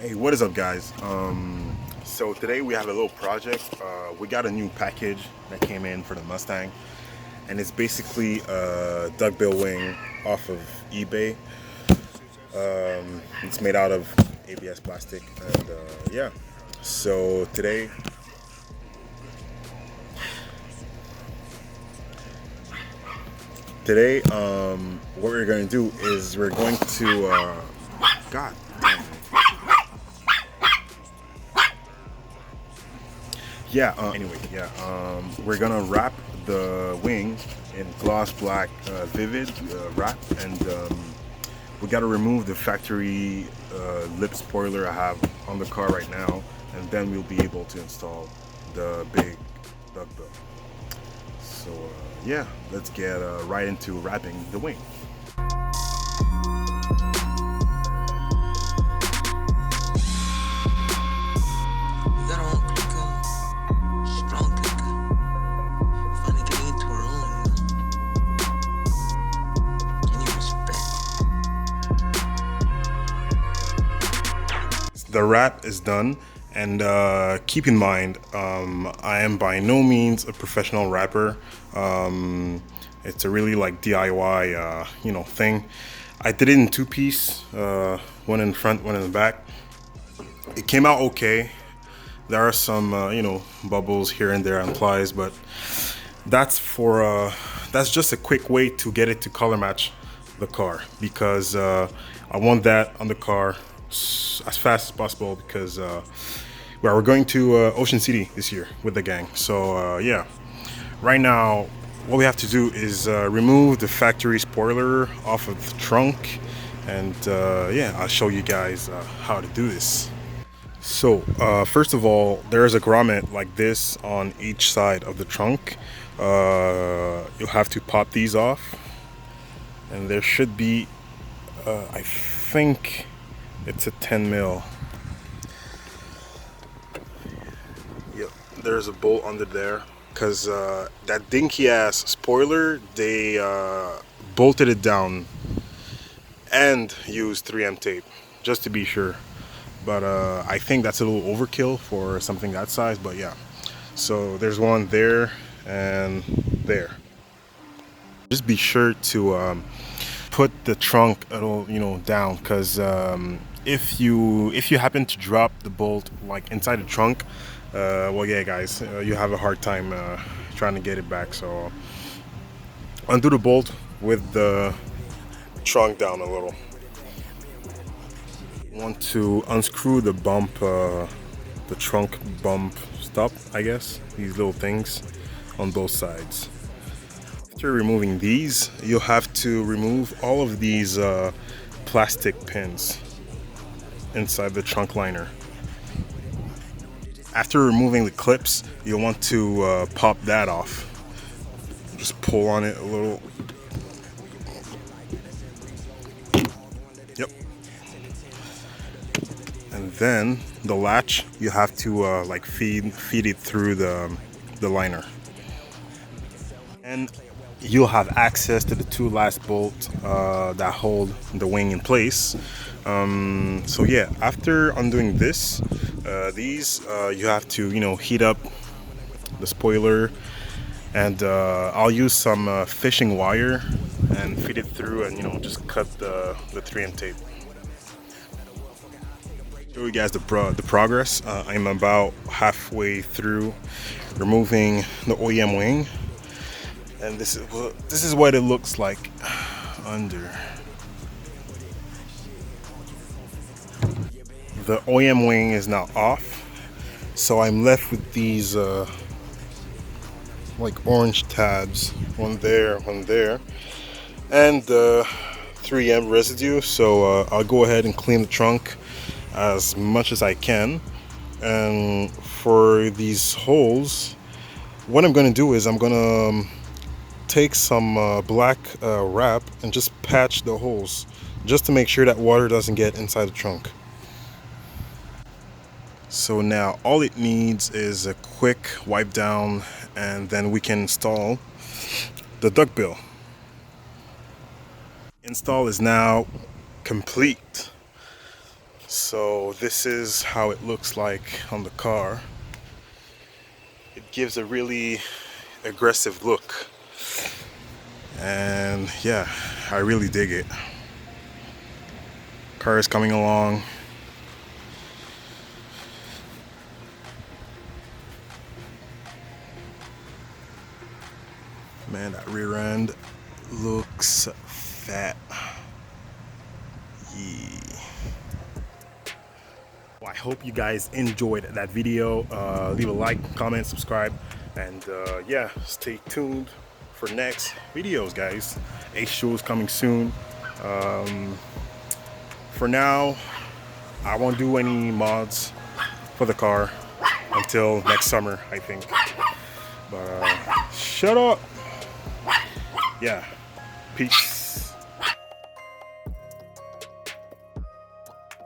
Hey, what is up, guys? So today we have a little project. We got a new package that came in for the Mustang, and it's basically a duckbill wing off of eBay. It's made out of ABS plastic, and yeah. So today, what we're going to do is we're going to God damn. Yeah, anyway, yeah, we're gonna wrap the wing in gloss black vivid wrap, and we gotta remove the factory lip spoiler I have on the car right now, and then we'll be able to install the big duckbill. So yeah, let's get right into wrapping the wing. The wrap is done, and keep in mind, I am by no means a professional rapper. It's a really like DIY thing. I did it in two-piece, one in front, one in the back. It came out okay. There are some bubbles here and there on plies, but that's just a quick way to get it to color match the car, because I want that on the car as fast as possible, because we're going to Ocean City this year with the gang. So yeah, right now what we have to do is remove the factory spoiler off of the trunk, and yeah, I'll show you guys how to do this. So first of all, there's a grommet like this on each side of the trunk. You'll have to pop these off, and there should be I think it's a 10 mil. Yep, there's a bolt under there, because that dinky ass spoiler, they bolted it down and used 3M tape just to be sure. But I think that's a little overkill for something that size, but yeah. So there's one there and there. Just be sure to put the trunk a little down, because if you happen to drop the bolt like inside the trunk, well, yeah, guys, you have a hard time trying to get it back. So undo the bolt with the trunk down a little. Want to unscrew the bump, the trunk bump stop, I guess, these little things on both sides. After removing these, you'll have to remove all of these plastic pins inside the trunk liner. After removing the clips, you'll want to pop that off. Just pull on it a little. Yep. And then the latch, you have to like feed it through the liner. And you'll have access to the two last bolts that hold the wing in place. So yeah, after undoing this, these you have to heat up the spoiler, and I'll use some fishing wire and feed it through, and just cut the 3M tape. Show you guys the progress. I'm about halfway through removing the OEM wing, and this is what it looks like under. The OEM wing is now off, so I'm left with these like orange tabs, one there, and the 3M residue. So I'll go ahead and clean the trunk as much as I can. And for these holes, what I'm going to do is I'm going to take some black wrap and just patch the holes, just to make sure that water doesn't get inside the trunk. So now all it needs is a quick wipe down, and then we can install the duckbill. Install is now complete. So this is how it looks like on the car. It gives a really aggressive look. And yeah, I really dig it. Car is coming along. Man, that rear end looks fat. Yeah. Well, I hope you guys enjoyed that video. Leave a like, comment, subscribe, and yeah, stay tuned for next videos, guys. Ace shows coming soon. For now, I won't do any mods for the car until next summer, I think. But shut up. Yeah. Peace.